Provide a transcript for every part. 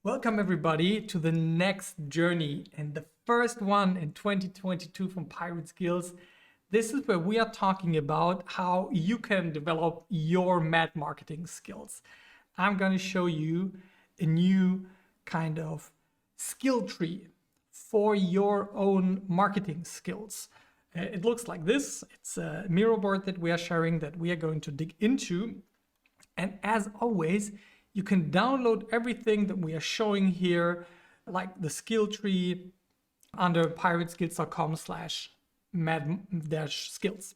Welcome everybody to the next journey and the first one in 2022 from Pirate Skills. This is where we are talking about how you can develop your mad marketing skills. I'm going to show you a new kind of skill tree for your own marketing skills. It looks like this. It's a Miro board that we are sharing that we are going to dig into. And as always, you can download everything that we are showing here, like the skill tree, under pirateskills.com/mad-skills.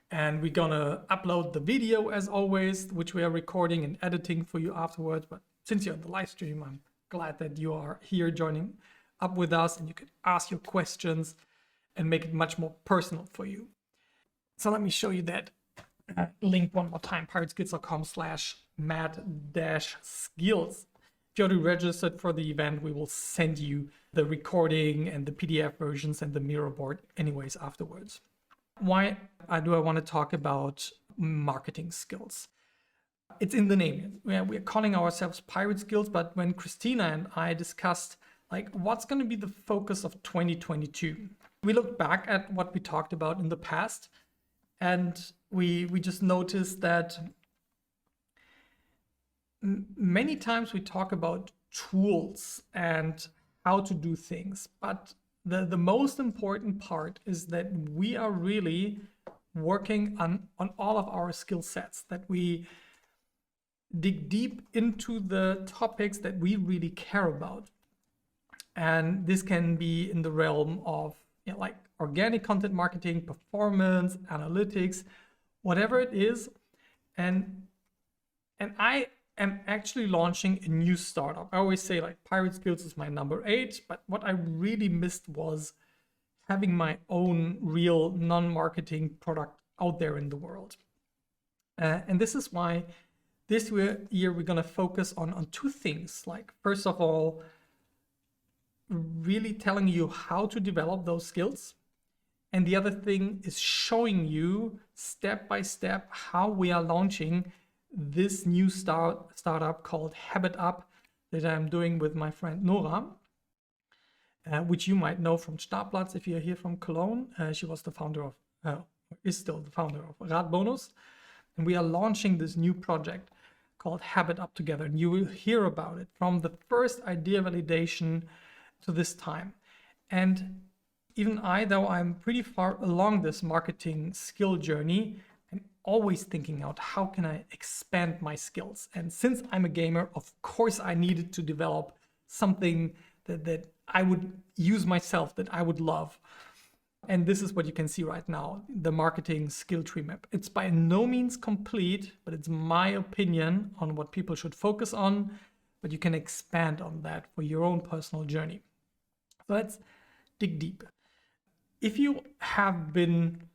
And we're gonna upload the video as always, which we are recording and editing for you afterwards. But since you're on the live stream, I'm glad that you are here joining up with us and you can ask your questions and make it much more personal for you. So let me show you that link one more time, pirateskills.com/mad-skills. If you're already registered for the event, we will send you the recording and the PDF versions and the Miro board anyways afterwards. Why do I want to talk about marketing skills? It's in the name. We're calling ourselves Pirate Skills, but when Christina and I discussed what's going to be the focus of 2022, we looked back at what we talked about in the past, and we just noticed that many times we talk about tools and how to do things, but the most important part is that we are really working on all of our skill sets, that we dig deep into the topics that we really care about. And this can be in the realm of like organic content marketing, performance, analytics, whatever it is. And I am actually launching a new startup. I always say Pirate Skills is my number 8, but what I really missed was having my own real non-marketing product out there in the world. And this is why this year we're gonna focus on two things. First of all, really telling you how to develop those skills. And the other thing is showing you step by step how we are launching this new startup called Habit Up that I'm doing with my friend Nora, which you might know from Startplatz if you're here from Cologne. She was the founder of, is still the founder of Radbonus. And we are launching this new project called Habit Up together. And you will hear about it from the first idea validation to this time. And even though I'm pretty far along this marketing skill journey, I'm always thinking out how can I expand my skills. And since I'm a gamer, of course I needed to develop something that I would use myself, that I would love. And this is what you can see right now, the marketing skill tree map. It's by no means complete, but it's my opinion on what people should focus on, but you can expand on that for your own personal journey. So let's dig deep. If you have been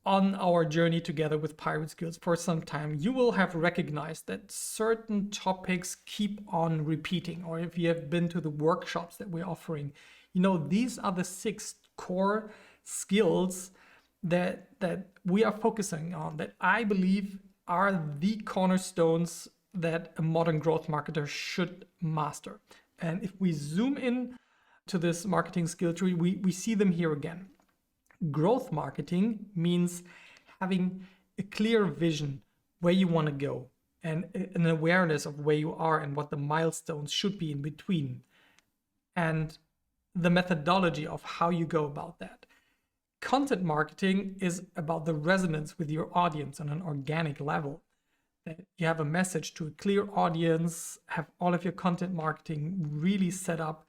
on our journey together with Pirate Skills for some time, you will have recognized that certain topics keep on repeating. Or if you have been to the workshops that we're offering, these are the 6 core skills that we are focusing on, that I believe are the cornerstones that a modern growth marketer should master. And if we zoom in to this marketing skill tree, we see them here again. Growth marketing means having a clear vision where you want to go and an awareness of where you are and what the milestones should be in between, and the methodology of how you go about that. Content marketing is about the resonance with your audience on an organic level. That you have a message to a clear audience, have all of your content marketing really set up,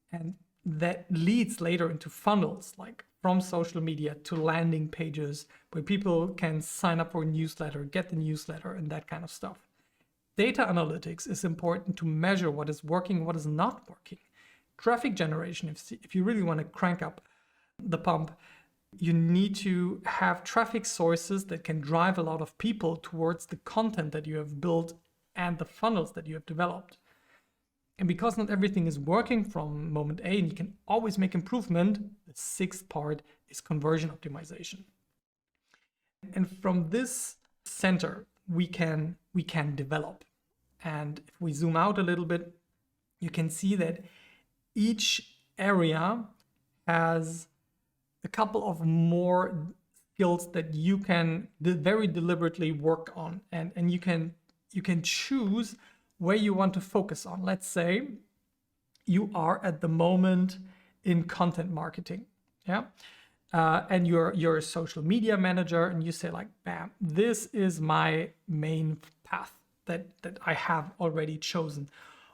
and that leads later into funnels, like from social media to landing pages where people can sign up for a newsletter, get the newsletter, and that kind of stuff. Data analytics is important to measure what is working, what is not working. Traffic generation, if you really want to crank up the pump, you need to have traffic sources that can drive a lot of people towards the content that you have built and the funnels that you have developed. And because not everything is working from moment A and you can always make improvement, the 6th part is conversion optimization. And from this center, we can develop. And if we zoom out a little bit, you can see that each area has a couple of more skills that you can very deliberately work on, and you can choose where you want to focus on. Let's say you are at the moment in content marketing, yeah, and you're a social media manager, and you say like, bam, this is my main path that I have already chosen.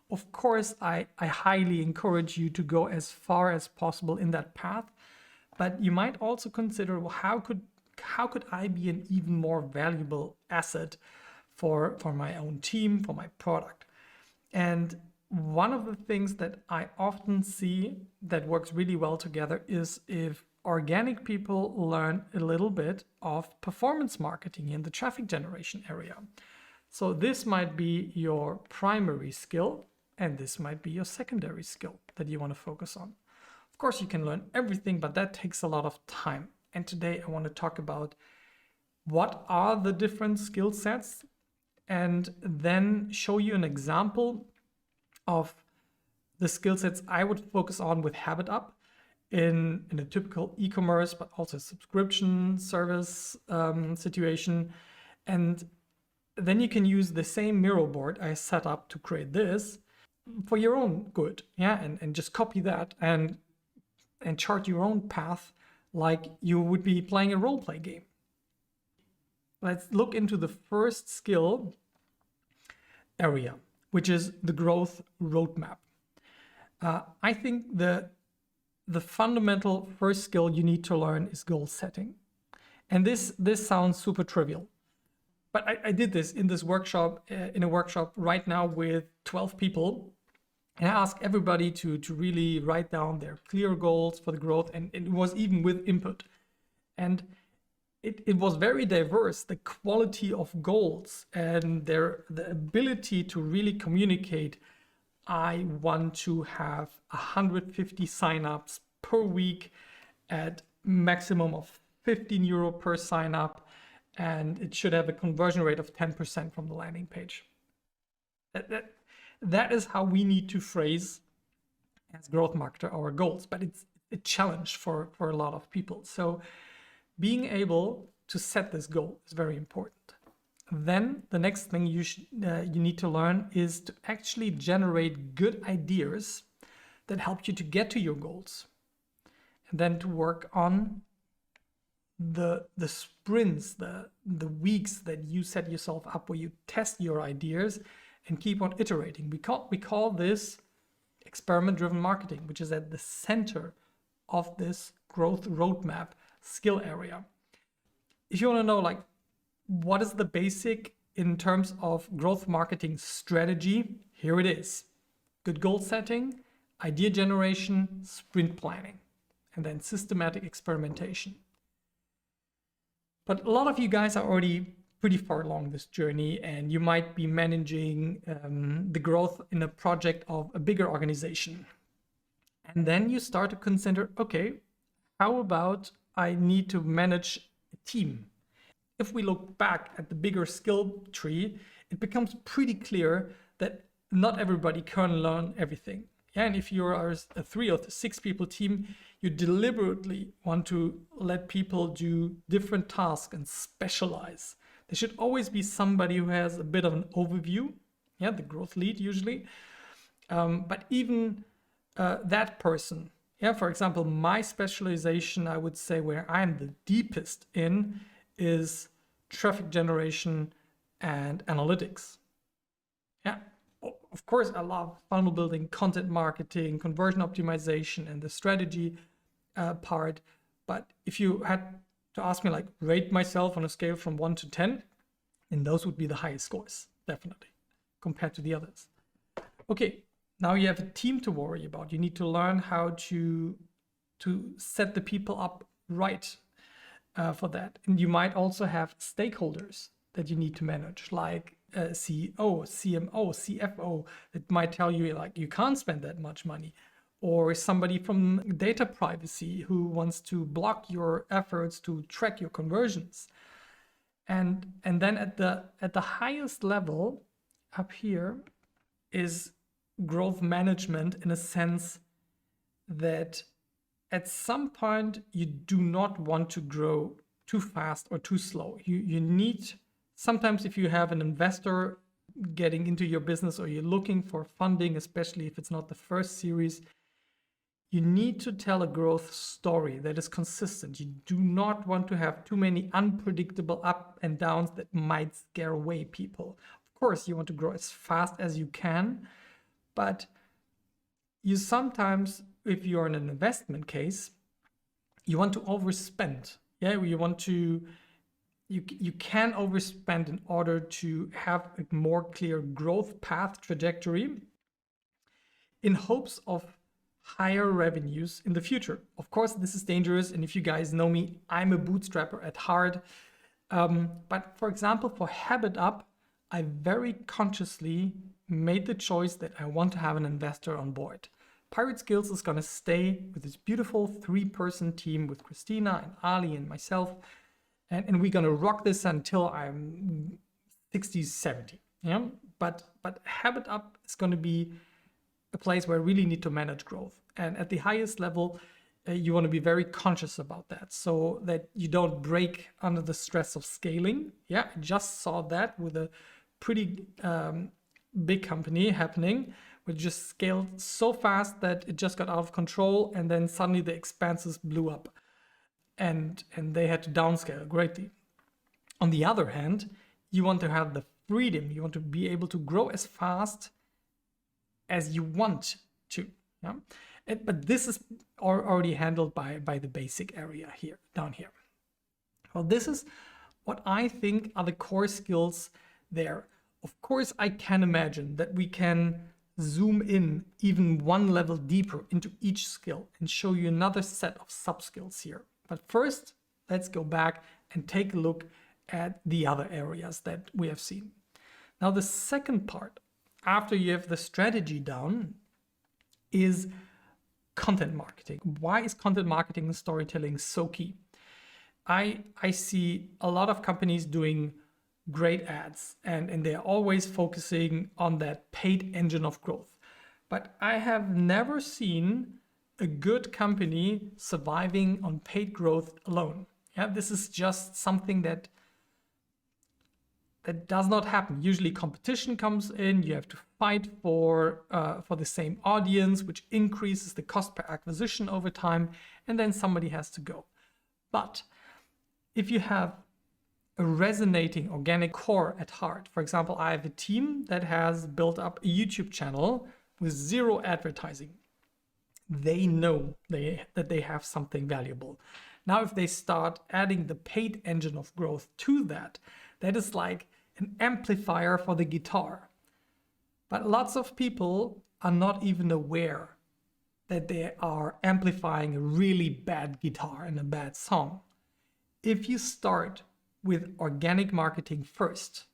Of course, I highly encourage you to go as far as possible in that path, but you might also consider, well, how could I be an even more valuable asset for my own team, for my product? And one of the things that I often see that works really well together is if organic people learn a little bit of performance marketing in the traffic generation area. So this might be your primary skill, and this might be your secondary skill that you want to focus on. Of course, you can learn everything, but that takes a lot of time. And today I want to talk about what are the different skill sets, and then show you an example of the skill sets I would focus on with HabitUp in a typical e-commerce, but also subscription service situation. And then you can use the same Miro board I set up to create this for your own good, yeah, and just copy that and chart your own path like you would be playing a role play game. Let's look into the first skill area, which is the growth roadmap. I think the fundamental first skill you need to learn is goal setting. And this sounds super trivial, but I did this in this workshop, in a workshop right now with 12 people. And I asked everybody to really write down their clear goals for the growth, and it was even with input. And it was very diverse, the quality of goals and the ability to really communicate. I want to have 150 signups per week at maximum of 15 euro per sign up, and it should have a conversion rate of 10% from the landing page. That is how we need to phrase as growth marketer our goals, but it's a challenge for a lot of people. So being able to set this goal is very important. Then the next thing you need to learn is to actually generate good ideas that help you to get to your goals, and then to work on the sprints, the weeks that you set yourself up where you test your ideas and keep on iterating. We call this experiment-driven marketing, which is at the center of this growth roadmap skill area. If you want to know like what is the basic in terms of growth marketing strategy, here it is. Good goal setting, idea generation, sprint planning, and then systematic experimentation. But a lot of you guys are already pretty far along this journey, and you might be managing the growth in a project of a bigger organization. And then you start to consider, okay, how about I need to manage a team? If we look back at the bigger skill tree, it becomes pretty clear that not everybody can learn everything. Yeah, and if you are a 3 or 6 people team, you deliberately want to let people do different tasks and specialize. There should always be somebody who has a bit of an overview, yeah, the growth lead usually. But even that person, yeah, for example, my specialization, I would say where I'm the deepest in is traffic generation and analytics. Yeah, of course, I love funnel building, content marketing, conversion optimization, and the strategy part. But if you had to ask me, like, rate myself on a scale from 1 to 10, and those would be the highest scores, definitely, compared to the others. Okay, now you have a team to worry about. You need to learn how to set the people up right for that. And you might also have stakeholders that you need to manage, like CEO, CMO, CFO, that might tell you like you can't spend that much money, or somebody from data privacy who wants to block your efforts to track your conversions. And then at the highest level up here is growth management in a sense that at some point you do not want to grow too fast or too slow. You need, sometimes if you have an investor getting into your business or you're looking for funding, especially if it's not the first series, you need to tell a growth story that is consistent. You do not want to have too many unpredictable up and downs that might scare away people. Of course, you want to grow as fast as you can, but you sometimes, if you're in an investment case, you want to overspend. Yeah, you can overspend in order to have a more clear growth path trajectory in hopes of higher revenues in the future. Of course, this is dangerous, and if you guys know me, I'm a bootstrapper at heart. But for example, for Habit Up, I very consciously made the choice that I want to have an investor on board. pirateskills is going to stay with this beautiful 3-person team with Christina and Ali and myself, and we're going to rock this until I'm 60, 70. Yeah, but Habit Up is going to be a place where I really need to manage growth. And at the highest level, you want to be very conscious about that so that you don't break under the stress of scaling. Yeah, I just saw that with a pretty big company happening. We just scaled so fast that it just got out of control, and then suddenly the expenses blew up and they had to downscale greatly. On the other hand, you want to have the freedom. You want to be able to grow as fast as you want to. Yeah? But this is already handled by the basic area here, down here. Well, this is what I think are the core skills there. Of course, I can imagine that we can zoom in even one level deeper into each skill and show you another set of sub-skills here. But first, let's go back and take a look at the other areas that we have seen. Now, the second part, after you have the strategy down, is content marketing. Why is content marketing and storytelling so key? I see a lot of companies doing great ads and they're always focusing on that paid engine of growth. But I have never seen a good company surviving on paid growth alone. Yeah, this is just something that does not happen. Usually competition comes in, you have to fight for the same audience, which increases the cost per acquisition over time, and then somebody has to go. But if you have a resonating organic core at heart, for example, I have a team that has built up a YouTube channel with 0 advertising. They know that they have something valuable. Now, if they start adding the paid engine of growth to that, that is like an amplifier for the guitar. But lots of people are not even aware that they are amplifying a really bad guitar and a bad song. If you start with organic marketing first,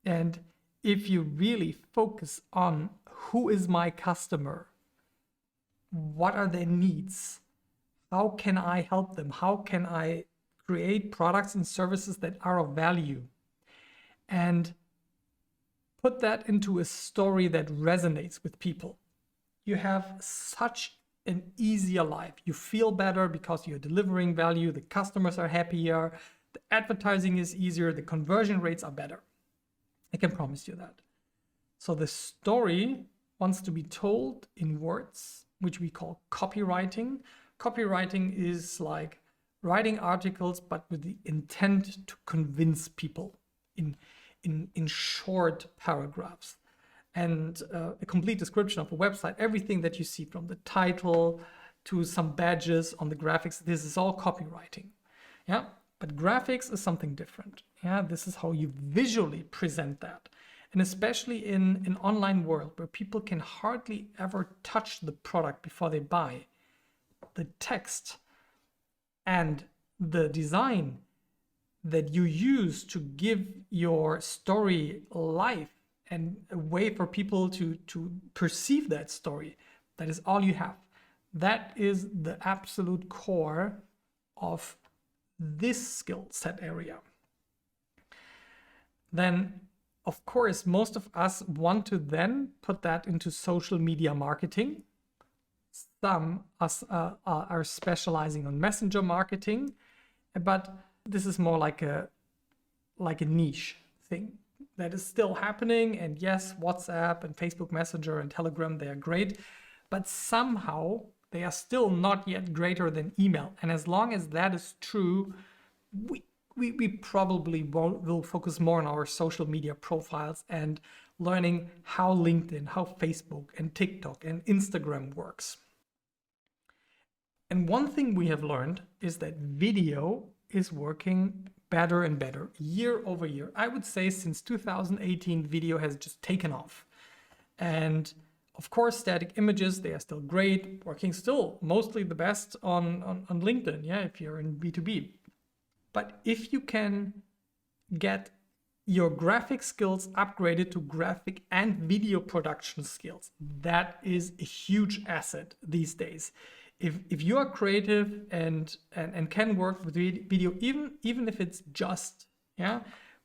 and if you really focus on who is my customer, what are their needs, how can I help them, how can I create products and services that are of value, and put that into a story that resonates with people, you have such an easier life. You feel better because you're delivering value, the customers are happier, the advertising is easier, the conversion rates are better. I can promise you that. So the story wants to be told in words, which we call copywriting. Copywriting is like writing articles, but with the intent to convince people in short paragraphs. And a complete description of a website, everything that you see from the title to some badges on the graphics, this is all copywriting. Yeah, but graphics is something different. Yeah, this is how you visually present that. And especially in an online world where people can hardly ever touch the product before they buy, the text and the design that you use to give your story life and a way for people to perceive that story, that is all you have. That is the absolute core of this skill set area. Then Of course, most of us want to then put that into social media marketing. Some are specializing on messenger marketing, but this is more like a niche thing that is still happening. And yes, WhatsApp and Facebook Messenger and Telegram, they are great, but somehow they are still not yet greater than email. And as long as that is true, we probably will focus more on our social media profiles and learning how LinkedIn, how Facebook and TikTok and Instagram works. And one thing we have learned is that video is working better and better year over year. I would say since 2018, video has just taken off. And of course, static images, they are still great, working still mostly the best on LinkedIn, yeah, if you're in B2B. But if you can get your graphic skills upgraded to graphic and video production skills, that is a huge asset these days. If you are creative and can work with video, even if it's just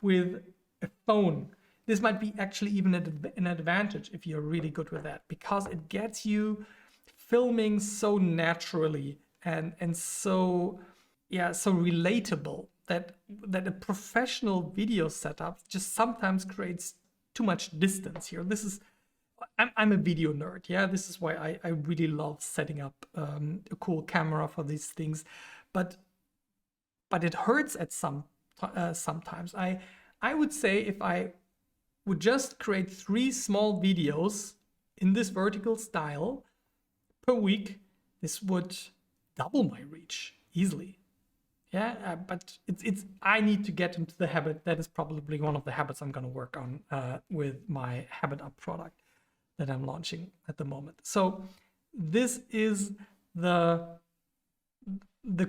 with a phone, this might be actually even an advantage if you're really good with that, because it gets you filming so naturally and so relatable that a professional video setup just sometimes creates too much distance here. I'm a video nerd, yeah. This is why I really love setting up a cool camera for these things, but it hurts at sometimes. I would say if I would just create 3 small videos in this vertical style per week, this would double my reach easily. Yeah, but I need to get into the habit. That is probably one of the habits I'm going to work on with my Habit Up product that I'm launching at the moment. So this is the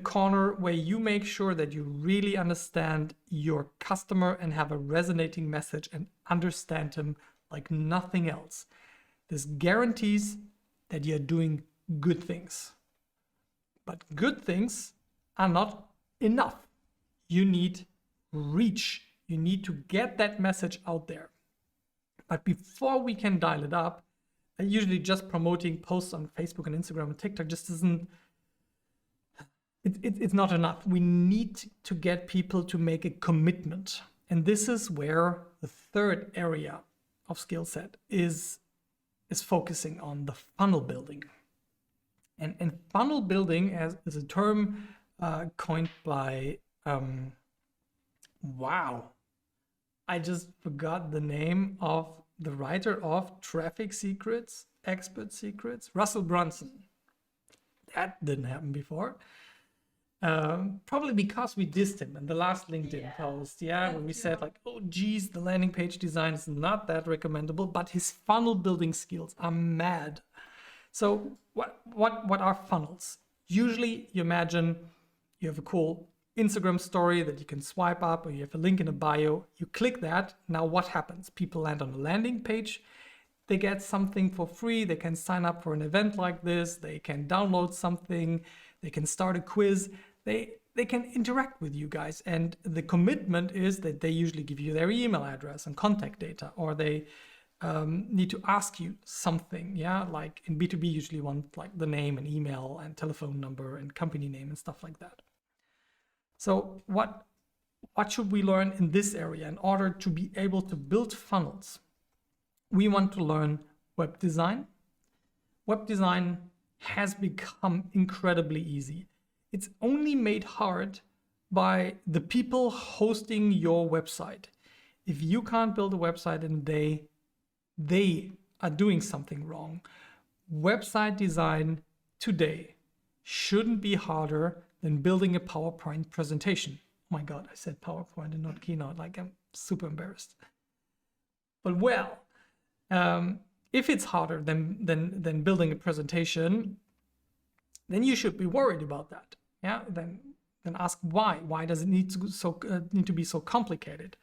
corner where you make sure that you really understand your customer and have a resonating message and understand him like nothing else. This guarantees that you're doing good things. But good things are not enough. You need reach. You need to get that message out there. But before we can dial it up, usually just promoting posts on Facebook and Instagram and TikTok just isn't, it's not enough. We need to get people to make a commitment. And this is where the third area of skill set is focusing on the funnel building. And funnel building is a term coined by, I just forgot the name of the writer of Traffic Secrets, Expert Secrets, Russell Brunson. That didn't happen before. Probably because we dissed him in the last LinkedIn post, when we said like, oh geez, the landing page design is not that recommendable, but his funnel building skills are mad. So what are funnels? Usually you imagine you have a cool Instagram story that you can swipe up, or you have a link in a bio. You click that. Now what happens? People land on a landing page. They get something for free. They can sign up for an event like this. They can download something. They can start a quiz. They can interact with you guys. And the commitment is that they usually give you their email address and contact data, or they need to ask you something. Yeah, like in B2B, usually want like the name and email and telephone number and company name and stuff like that. So what should we learn in this area in order to be able to build funnels? We want to learn web design. Web design has become incredibly easy. It's only made hard by the people hosting your website. If you can't build a website in a day, they are doing something wrong. Website design today shouldn't be harder than building a PowerPoint presentation. Oh my God, I said PowerPoint and not Keynote, like I'm super embarrassed. But if it's harder than building a presentation, then you should be worried about that. Yeah, then ask why. Why does it need to be so complicated?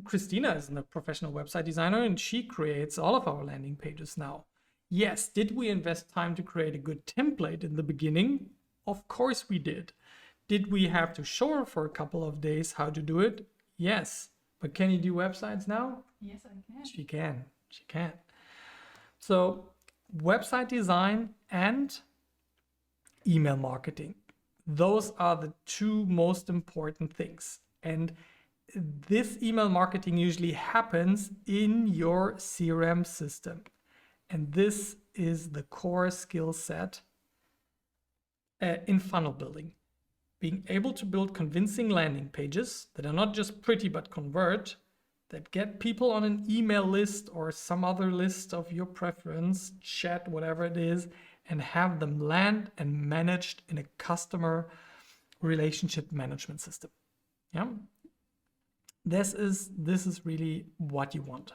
Christina is a professional website designer and she creates all of our landing pages now. Yes, did we invest time to create a good template in the beginning? Of course we did. Did we have to show her for a couple of days how to do it? Yes, But can you do websites now? Yes, I can. She can. She can. So website design and email marketing. Those are the two most important things. And this email marketing usually happens in your CRM system. And this is the core skill set in funnel building. Being able to build convincing landing pages that are not just pretty but convert, that get people on an email list or some other list of your preference, chat, whatever it is, and have them land and managed in a customer relationship management system. Yeah, this is really what you want.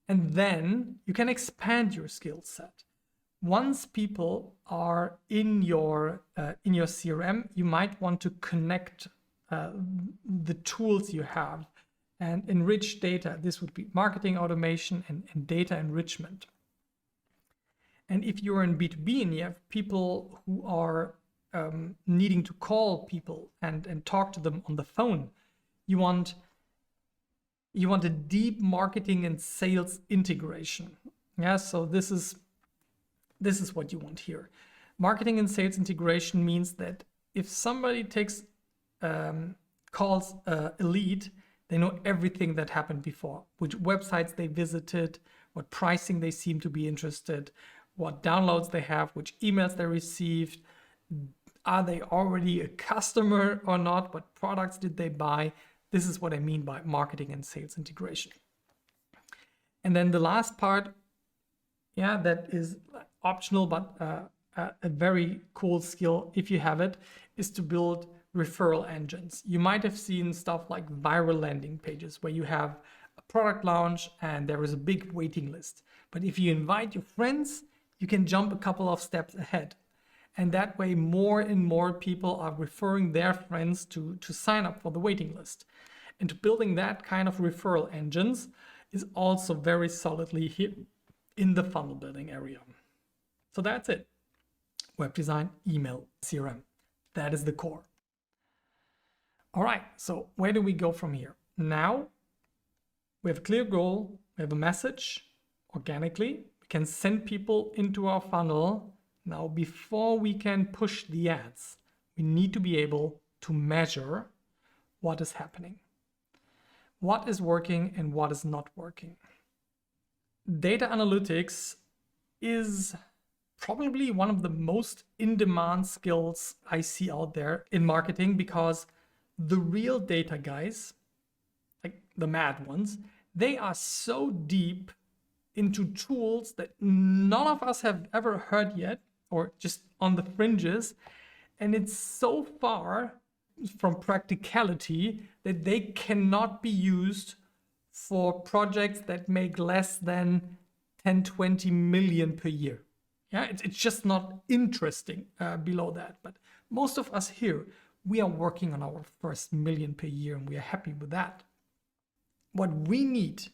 And then you can expand your skill set. Once people are in your CRM, you might want to connect the tools you have and enrich data. This would be marketing automation and data enrichment. And if you're in B2B and you have people who are needing to call people and talk to them on the phone, you want a deep marketing and sales integration. Yeah, so this is what you want here. Marketing and sales integration means that if somebody calls a lead, they know everything that happened before, which websites they visited, what pricing they seem to be interested, what downloads they have, which emails they received, are they already a customer or not, what products did they buy. This is what I mean by marketing and sales integration. And then the last part, yeah, that is optional, but a very cool skill, if you have it, is to build referral engines. You might have seen stuff like viral landing pages where you have a product launch and there is a big waiting list. But if you invite your friends, you can jump a couple of steps ahead. And that way, more and more people are referring their friends to sign up for the waiting list. And to building that kind of referral engines is also very solidly here in the funnel building area. So that's it. Web design, email, CRM. That is the core. All right, so where do we go from here? Now we have a clear goal, we have a message organically, we can send people into our funnel. Now, before we can push the ads, we need to be able to measure what is happening, what is working and what is not working. Data analytics is probably one of the most in-demand skills I see out there in marketing, because the real data guys, like the mad ones, they are so deep into tools that none of us have ever heard yet, or just on the fringes. And it's so far from practicality that they cannot be used for projects that make less than 10, 20 million per year. Yeah, it's just not interesting below that. But most of us here, we are working on our first million per year and we are happy with that. What we need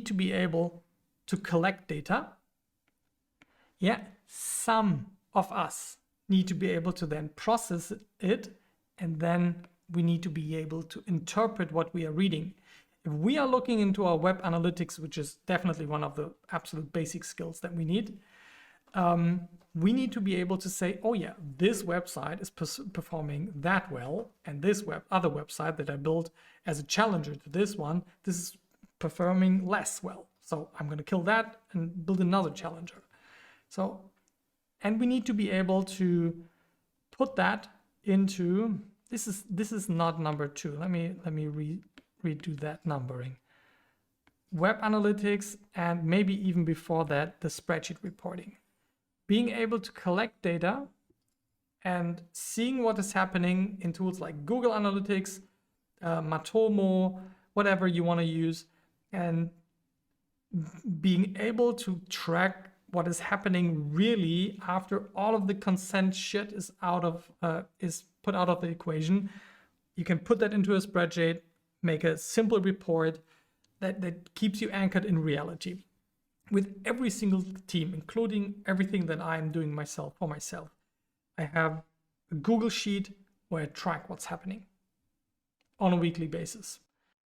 to be able to collect data. Yeah, some of us need to be able to then process it, and then we need to be able to interpret what we are reading. If we are looking into our web analytics, which is definitely one of the absolute basic skills that we need to be able to say, oh yeah, this website is performing that well, and this other website that I built as a challenger to this one, this is performing less well. So I'm going to kill that and build another challenger. So, and we need to be able to put that into, this is not number 2. Let me redo that numbering. Web analytics, and maybe even before that, the spreadsheet reporting. Being able to collect data and seeing what is happening in tools like Google Analytics, Matomo, whatever you want to use, and being able to track what is happening really after all of the consent shit is put out of the equation. You can put that into a spreadsheet, make a simple report that keeps you anchored in reality. With every single team, including everything that I'm doing for myself, I have a Google Sheet where I track what's happening on a weekly basis.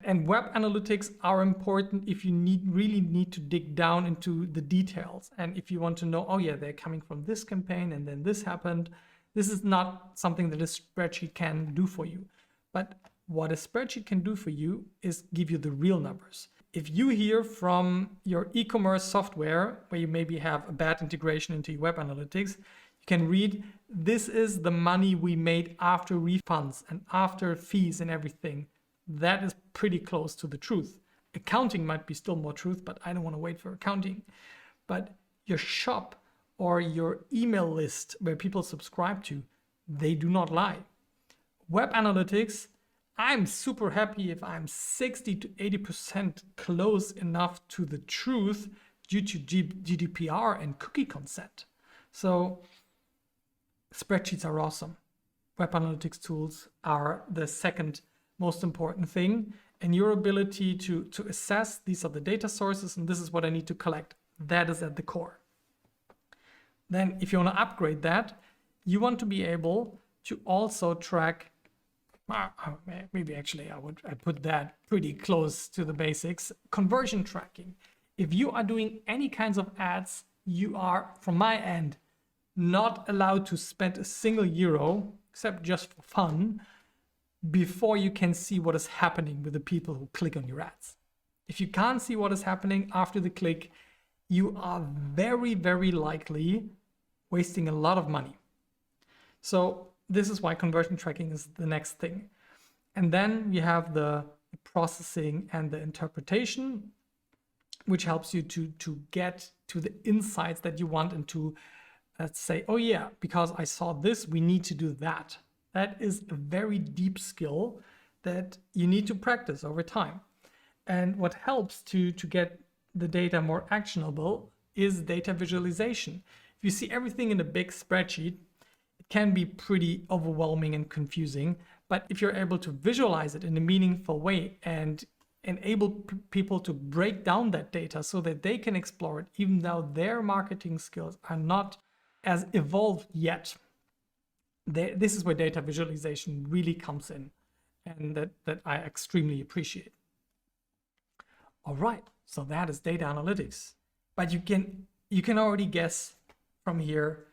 And web analytics are important if you really need to dig down into the details. And if you want to know, oh yeah, they're coming from this campaign and then this happened. This is not something that a spreadsheet can do for you. But what a spreadsheet can do for you is give you the real numbers. If you hear from your e-commerce software, where you maybe have a bad integration into your web analytics, you can read, this is the money we made after refunds and after fees and everything. That is pretty close to the truth. Accounting might be still more truth, but I don't want to wait for accounting. But your shop or your email list where people subscribe to, they do not lie. Web analytics, I'm super happy if I'm 60 to 80% close enough to the truth due to GDPR and cookie consent. So spreadsheets are awesome. Web analytics tools are the second most important thing, and your ability to assess these are the data sources and this is what I need to collect. That is at the core. Then if you want to upgrade that, you want to be able to also track, maybe actually I put that pretty close to the basics, conversion tracking. If you are doing any kinds of ads, you are, from my end, not allowed to spend a single euro, except just for fun, before you can see what is happening with the people who click on your ads. If you can't see what is happening after the click, you are very, very likely wasting a lot of money. So this is why conversion tracking is the next thing. And then you have the processing and the interpretation, which helps you to get to the insights that you want and to, let's say, oh yeah, because I saw this, we need to do that. That is a very deep skill that you need to practice over time. And what helps to get the data more actionable is data visualization. If you see everything in a big spreadsheet, it can be pretty overwhelming and confusing. But if you're able to visualize it in a meaningful way and enable people to break down that data so that they can explore it, even though their marketing skills are not as evolved yet, this is where data visualization really comes in, and that I extremely appreciate. All right, so that is data analytics. But you can already guess from here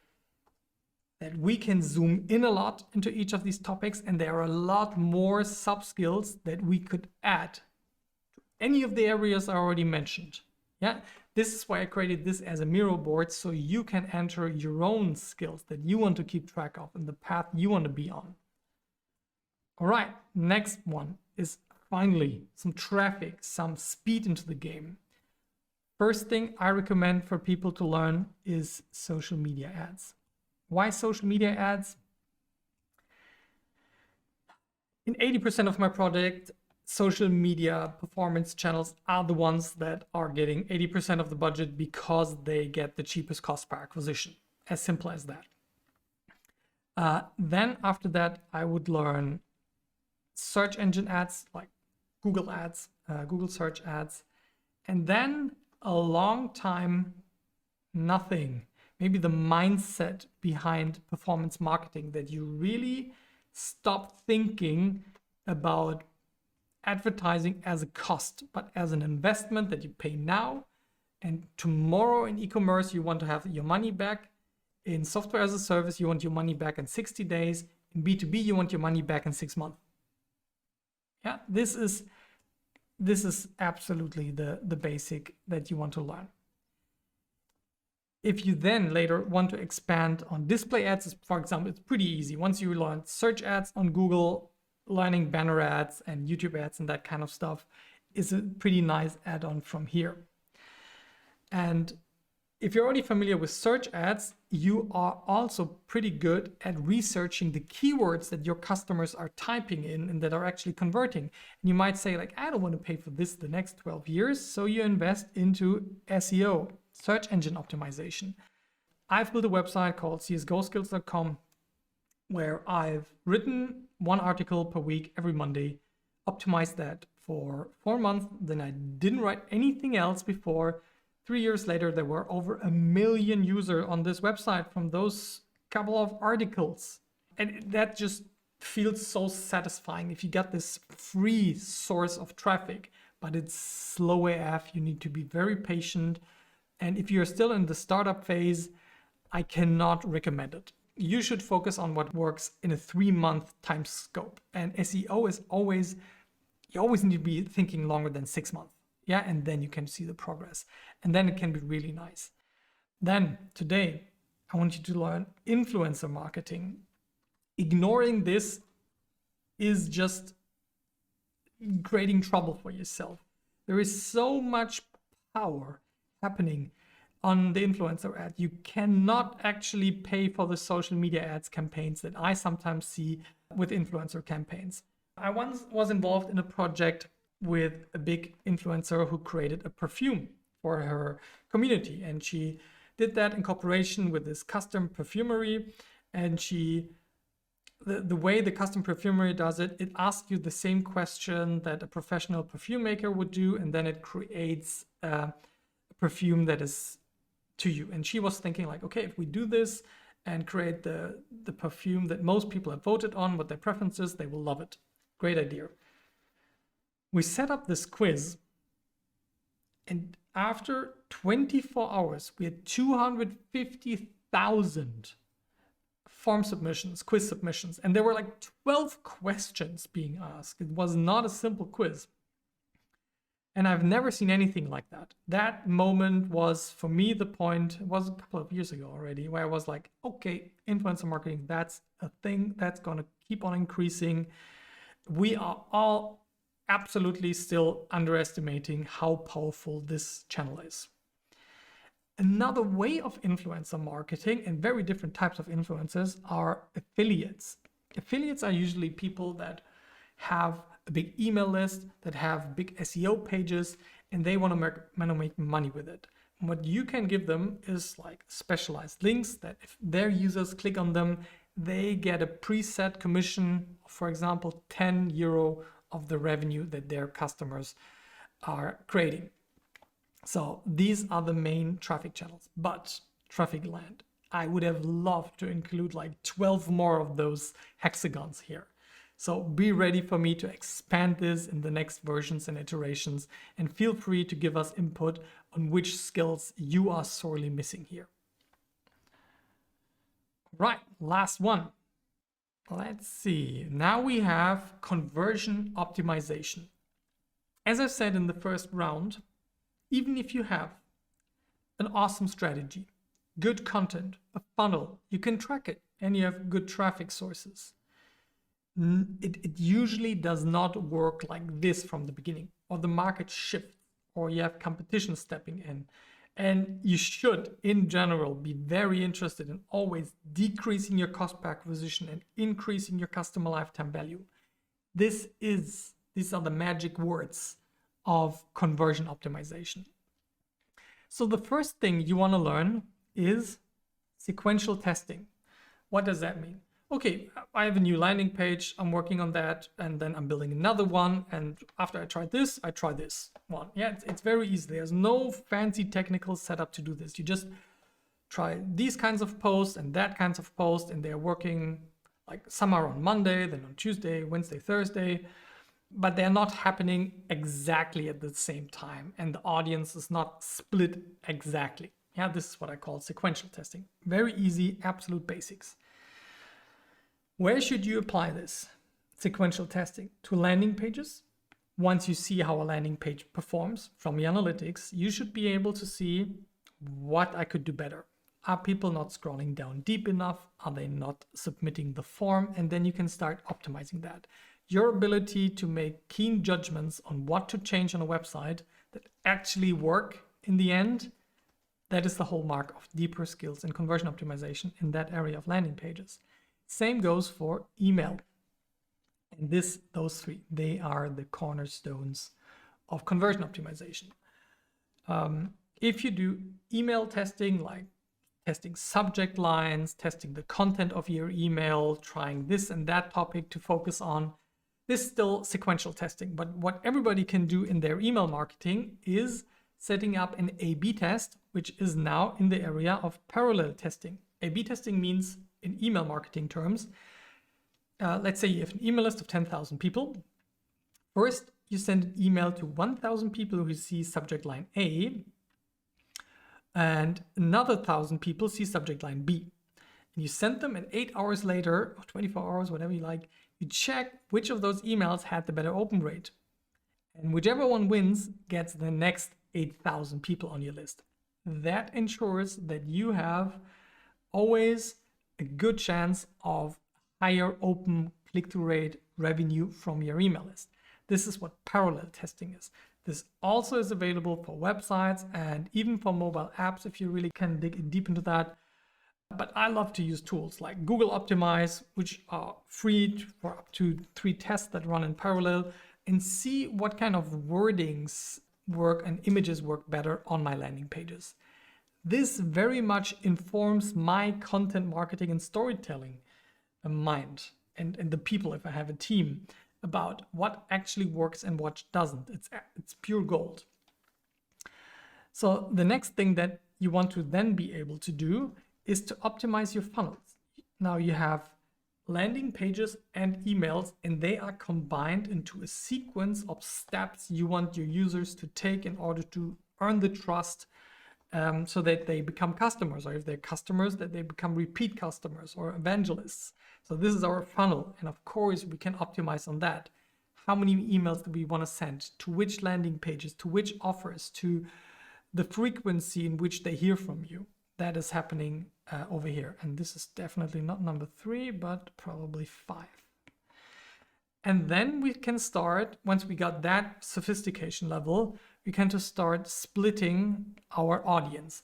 that we can zoom in a lot into each of these topics, and there are a lot more sub-skills that we could add to any of the areas I already mentioned. Yeah, this is why I created this as a Miro board, so you can enter your own skills that you want to keep track of and the path you want to be on. All right, next one is finally some traffic, some speed into the game. First thing I recommend for people to learn is social media ads. Why social media ads? In 80% of my product, social media performance channels are the ones that are getting 80% of the budget because they get the cheapest cost per acquisition. As simple as that. Then after that, I would learn search engine ads like Google ads, Google search ads, and then a long time, nothing. Maybe the mindset behind performance marketing, that you really stop thinking about advertising as a cost, but as an investment that you pay now, and tomorrow in e-commerce you want to have your money back. In software as a service, you want your money back in 60 days. In B2B, you want your money back in 6 months. Yeah, this is absolutely the basic that you want to learn. If you then later want to expand on display ads, for example, it's pretty easy. Once you learn search ads on Google, learning banner ads and YouTube ads and that kind of stuff is a pretty nice add-on from here. And if you're already familiar with search ads, you are also pretty good at researching the keywords that your customers are typing in and that are actually converting. And you might say, like, I don't want to pay for this the next 12 years. So you invest into SEO, search engine optimization. I've built a website called csgoskills.com where I've written one article per week every Monday, optimized that for 4 months. Then I didn't write anything else before. 3 years later, there were over 1 million users on this website from those couple of articles. And that just feels so satisfying if you get this free source of traffic, but it's slow AF. You need to be very patient. And if you're still in the startup phase, I cannot recommend it. You should focus on what works in a 3-month time scope. And SEO is always, you always need to be thinking longer than 6 months. Yeah, and then you can see the progress. And then it can be really nice. Then today, I want you to learn influencer marketing. Ignoring this is just creating trouble for yourself. There is so much power happening on the influencer ad. You cannot actually pay for the social media ads campaigns that I sometimes see with influencer campaigns. I once was involved in a project with a big influencer who created a perfume for her community, and she did that in cooperation with this custom perfumery. And the way the custom perfumery does it, it asks you the same question that a professional perfume maker would do, and then it creates a perfume that is to you. And she was thinking like, okay, if we do this and create the perfume that most people have voted on, what their preferences, they will love it. Great idea. We set up this quiz, and after 24 hours, we had 250,000 form submissions, quiz submissions, and there were like 12 questions being asked. It was not a simple quiz. And I've never seen anything like that. That moment was, for me, the point, it was a couple of years ago already, where I was like, okay, influencer marketing, that's a thing that's going to keep on increasing. We are all absolutely still underestimating how powerful this channel is. Another way of influencer marketing, and very different types of influencers, are affiliates. Affiliates are usually people that have a big email list, that have big SEO pages, and they want to make money with it. And what you can give them is like specialized links that if their users click on them, they get a preset commission, for example, €10 of the revenue that their customers are creating. So these are the main traffic channels. But traffic land, I would have loved to include like 12 more of those hexagons here. So be ready for me to expand this in the next versions and iterations, and feel free to give us input on which skills you are sorely missing here. Right, last one. Let's see. Now we have conversion optimization. As I said in the first round, even if you have an awesome strategy, good content, a funnel, you can track it, and you have good traffic sources. It usually does not work like this from the beginning, or the market shifts, or you have competition stepping in. And you should, in general, be very interested in always decreasing your cost per acquisition and increasing your customer lifetime value. These are the magic words of conversion optimization. So the first thing you want to learn is sequential testing. What does that mean? Okay, I have a new landing page, I'm working on that, and then I'm building another one, and after I try this one. Yeah, it's very easy. There's no fancy technical setup to do this. You just try these kinds of posts and that kinds of posts, and they're working, like some are on Monday, then on Tuesday, Wednesday, Thursday, but they're not happening exactly at the same time, and the audience is not split exactly. Yeah, this is what I call sequential testing. Very easy, absolute basics. Where should you apply this sequential testing? To landing pages. Once you see how a landing page performs from the analytics, you should be able to see what I could do better. Are people not scrolling down deep enough? Are they not submitting the form? And then you can start optimizing that. Your ability to make keen judgments on what to change on a website that actually work in the end, that is the hallmark of deeper skills in conversion optimization in that area of landing pages. Same goes for email. And those three, they are the cornerstones of conversion optimization. If you do email testing, like testing subject lines, testing the content of your email, trying this and that topic to focus on, this is still sequential testing. But what everybody can do in their email marketing is setting up an A/B test, which is now in the area of parallel testing. A/B testing means, in email marketing terms, let's say you have an email list of 10,000 people. First, you send an email to 1,000 people who see subject line A, and another 1,000 people see subject line B. And you send them, and 8 hours later, or 24 hours, whatever you like, you check which of those emails had the better open rate. And whichever one wins gets the next 8,000 people on your list. That ensures that you have always a good chance of higher open click-through rate revenue from your email list. This is what parallel testing is. This also is available for websites and even for mobile apps if you really can dig deep into that. But I love to use tools like Google Optimize, which are free for up to 3 tests that run in parallel, and see what kind of wordings work and images work better on my landing pages. This very much informs my content marketing and storytelling mind and the people, if I have a team, about what actually works and what doesn't. It's pure gold. So the next thing that you want to then be able to do is to optimize your funnels. Now you have landing pages and emails, and they are combined into a sequence of steps you want your users to take in order to earn the trust, so that they become customers, or if they're customers, that they become repeat customers or evangelists. So this is our funnel, and of course we can optimize on that. How many emails do we want to send, to which landing pages, to which offers, to the frequency in which they hear from you. That is happening over here. And this is definitely not number 3, but probably 5. And then we can start, once we got that sophistication level, we can just start splitting our audience.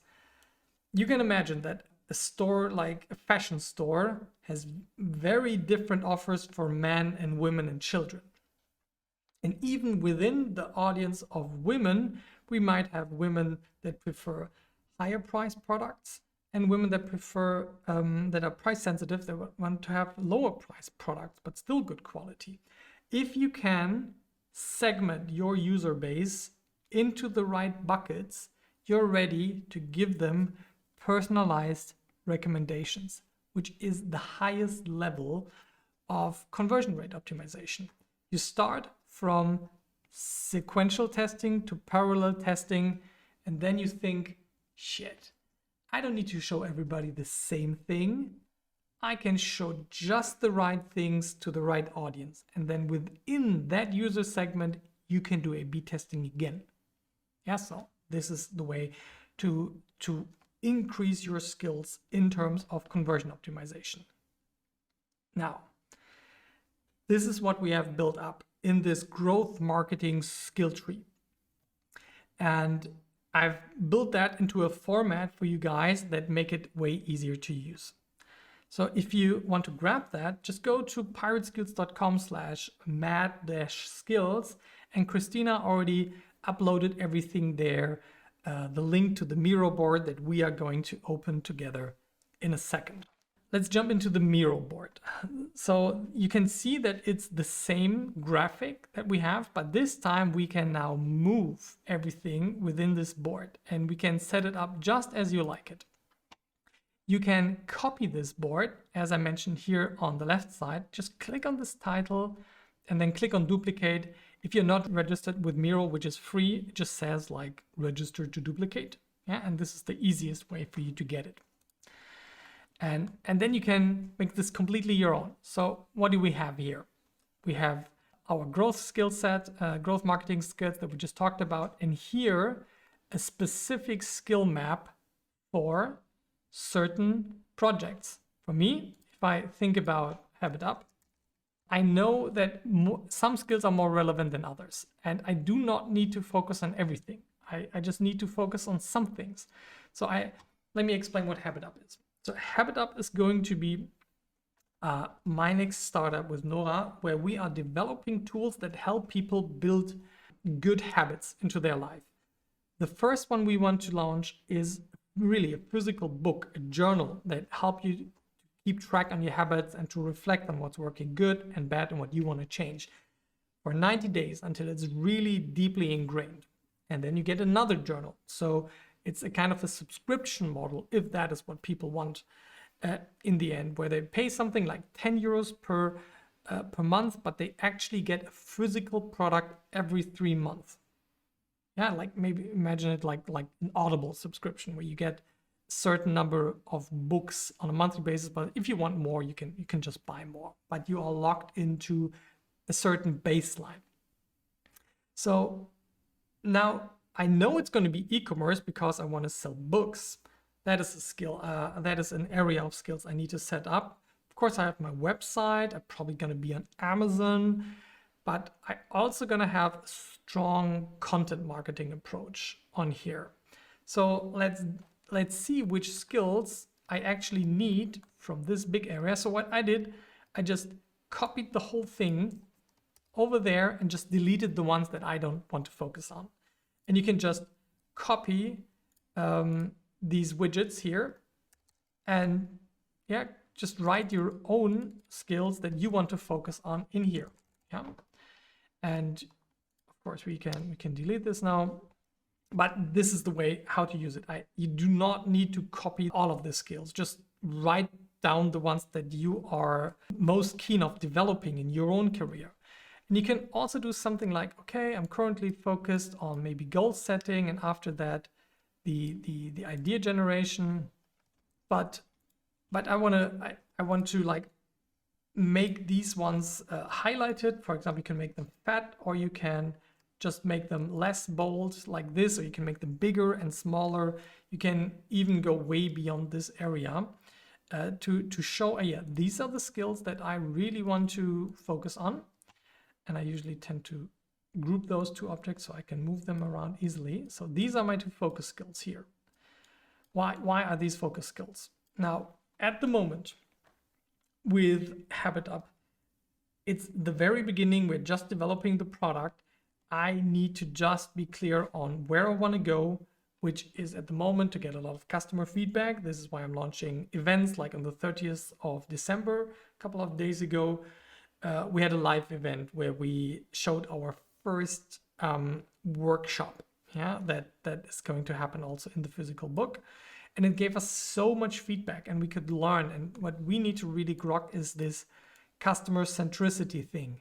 You can imagine that a store like a fashion store has very different offers for men and women and children. And even within the audience of women, we might have women that prefer higher price products and women that prefer, that are price sensitive, that want to have lower price products, but still good quality. If you can segment your user base into the right buckets, you're ready to give them personalized recommendations, which is the highest level of conversion rate optimization. You start from sequential testing to parallel testing, and then you think, shit, I don't need to show everybody the same thing. I can show just the right things to the right audience. And then within that user segment, you can do A/B testing again. Yeah, so this is the way to increase your skills in terms of conversion optimization. Now, this is what we have built up in this growth marketing skill tree. And I've built that into a format for you guys that make it way easier to use. So if you want to grab that, just go to pirateskills.com/mad-skills, and Christina already uploaded everything there, the link to the Miro board that we are going to open together in a second. Let's jump into the Miro board. So you can see that it's the same graphic that we have, but this time we can now move everything within this board, and we can set it up just as you like it. You can copy this board, as I mentioned here on the left side. Just click on this title and then click on duplicate. If you're not registered with Miro, which is free, it just says like register to duplicate. Yeah, and this is the easiest way for you to get it. And then you can make this completely your own. So what do we have here? We have our growth skill set, growth marketing skills that we just talked about. And here, a specific skill map for certain projects. For me, if I think about Habit Up, I know that some skills are more relevant than others, and I do not need to focus on everything. I just need to focus on some things. So let me explain what Habit Up is. So Habit Up is going to be my next startup with Nora, where we are developing tools that help people build good habits into their life. The first one we want to launch is really a physical book, a journal that help you keep track on your habits and to reflect on what's working good and bad and what you want to change for 90 days until it's really deeply ingrained. And then you get another journal. So it's a kind of a subscription model, if that is what people want in the end, where they pay something like 10 euros per per month, but they actually get a physical product every 3 months. Yeah, like maybe imagine it like an Audible subscription where you get a certain number of books on a monthly basis, but if you want more, you can just buy more, but you are locked into a certain baseline. So now I know it's going to be e-commerce because I want to sell books. That is a skill. That is an area of skills I need to set up. Of course, I have my website. I'm probably going to be on Amazon, but I also going to have a strong content marketing approach on here. So let's see which skills I actually need from this big area. So what I did, I just copied the whole thing over there and just deleted the ones that I don't want to focus on. And you can just copy these widgets here and yeah, just write your own skills that you want to focus on in here. Yeah. And of course we can delete this now, but this is the way how to use it. You do not need to copy all of the skills. Just write down the ones that you are most keen of developing in your own career. And you can also do something like, okay, I'm currently focused on maybe goal setting, and after that, the idea generation. But I want to like make these ones highlighted. For example, you can make them fat, or you can just make them less bold like this, or you can make them bigger and smaller. You can even go way beyond this area to show, yeah, these are the skills that I really want to focus on. And I usually tend to group those two objects so I can move them around easily. So these are my two focus skills here. Why are these focus skills? Now, at the moment, with HabitUp, it's the very beginning. We're just developing the product. I need to just be clear on where I want to go, which is at the moment to get a lot of customer feedback. This is why I'm launching events like on the 30th of December, a couple of days ago. We had a live event where we showed our first workshop. Yeah, that is going to happen also in the physical book. And it gave us so much feedback and we could learn. And what we need to really grok is this customer centricity thing.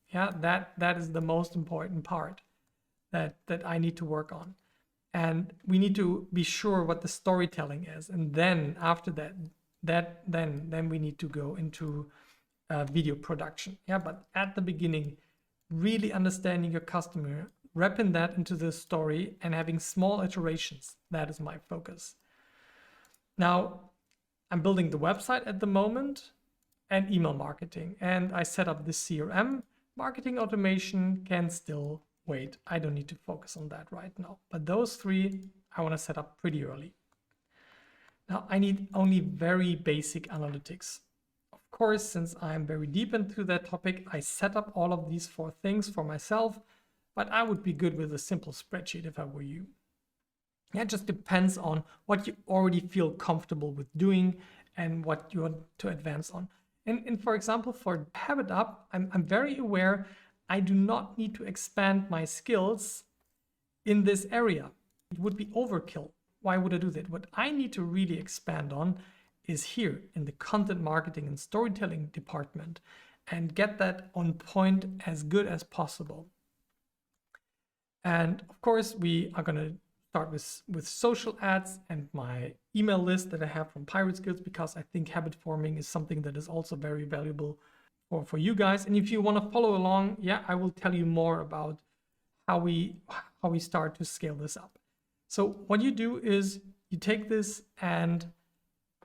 Yeah, that is the most important part that I need to work on. And we need to be sure what the storytelling is. And then after that, then we need to go into video production. Yeah, but at the beginning, really understanding your customer, wrapping that into the story and having small iterations. That is my focus. Now, I'm building the website at the moment and email marketing, and I set up the CRM. Marketing automation can still wait. I don't need to focus on that right now, but those three I want to set up pretty early. Now, I need only very basic analytics. Of course, since I'm very deep into that topic, I set up all of these 4 things for myself, but I would be good with a simple spreadsheet if I were you. Yeah, it just depends on what you already feel comfortable with doing and what you want to advance on. And for example, for HabitUp, I'm very aware I do not need to expand my skills in this area. It would be overkill. Why would I do that? What I need to really expand on is here in the content marketing and storytelling department and get that on point as good as possible. And of course, we are going to start with social ads and my email list that I have from pirateskills, because I think habit forming is something that is also very valuable for you guys. And if you want to follow along, yeah, I will tell you more about how we start to scale this up. So what you do is you take this and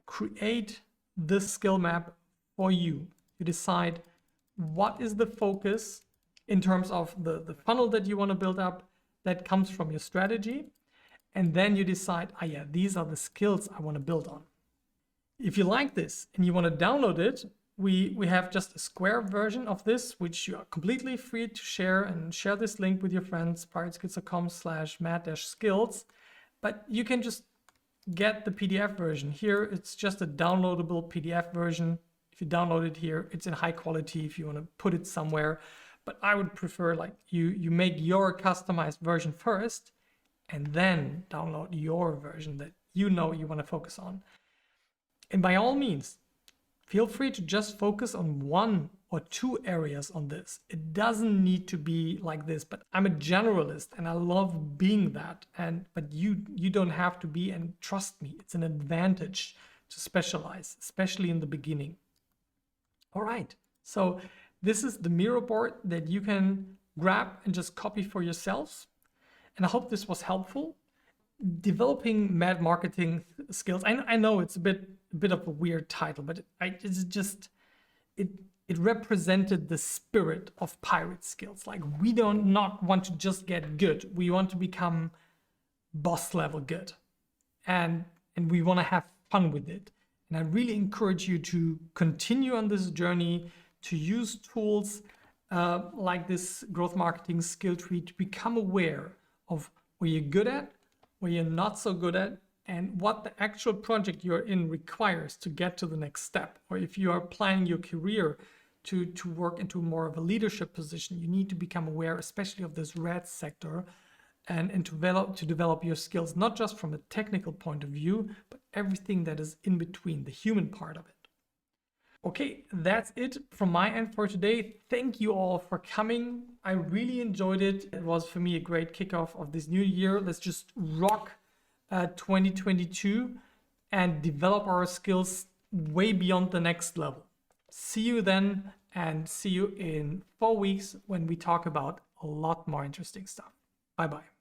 create this skill map for you. You decide what is the focus in terms of the funnel that you want to build up that comes from your strategy. And then you decide, yeah, these are the skills I want to build on. If you like this and you want to download it, we have just a square version of this, which you are completely free to share, and share this link with your friends, pirateskills.com/mad-skills. But you can just get the PDF version. Here, it's just a downloadable PDF version. If you download it here, it's in high quality if you want to put it somewhere. But I would prefer like you make your customized version first, and then download your version that you know you want to focus on. And by all means, feel free to just focus on 1 or 2 areas on this. It doesn't need to be like this, but I'm a generalist and I love being that. But you don't have to be, and trust me, it's an advantage to specialize, especially in the beginning. All right, so this is the Miro board that you can grab and just copy for yourselves. And I hope this was helpful. Developing mad marketing skills. I know it's a bit of a weird title, but it represented the spirit of pirate skills. Like, we don't not want to just get good. We want to become boss level good, and we want to have fun with it. And I really encourage you to continue on this journey, to use tools like this growth marketing skill tree to become aware of what you're good at, what you're not so good at, and what the actual project you're in requires to get to the next step. Or if you are planning your career to work into more of a leadership position, you need to become aware, especially of this red sector, and to develop your skills, not just from a technical point of view, but everything that is in between, the human part of it. Okay, that's it from my end for today. Thank you all for coming. I really enjoyed it. It was for me a great kickoff of this new year. Let's just rock 2022 and develop our skills way beyond the next level. See you then, and see you in 4 weeks when we talk about a lot more interesting stuff. Bye-bye.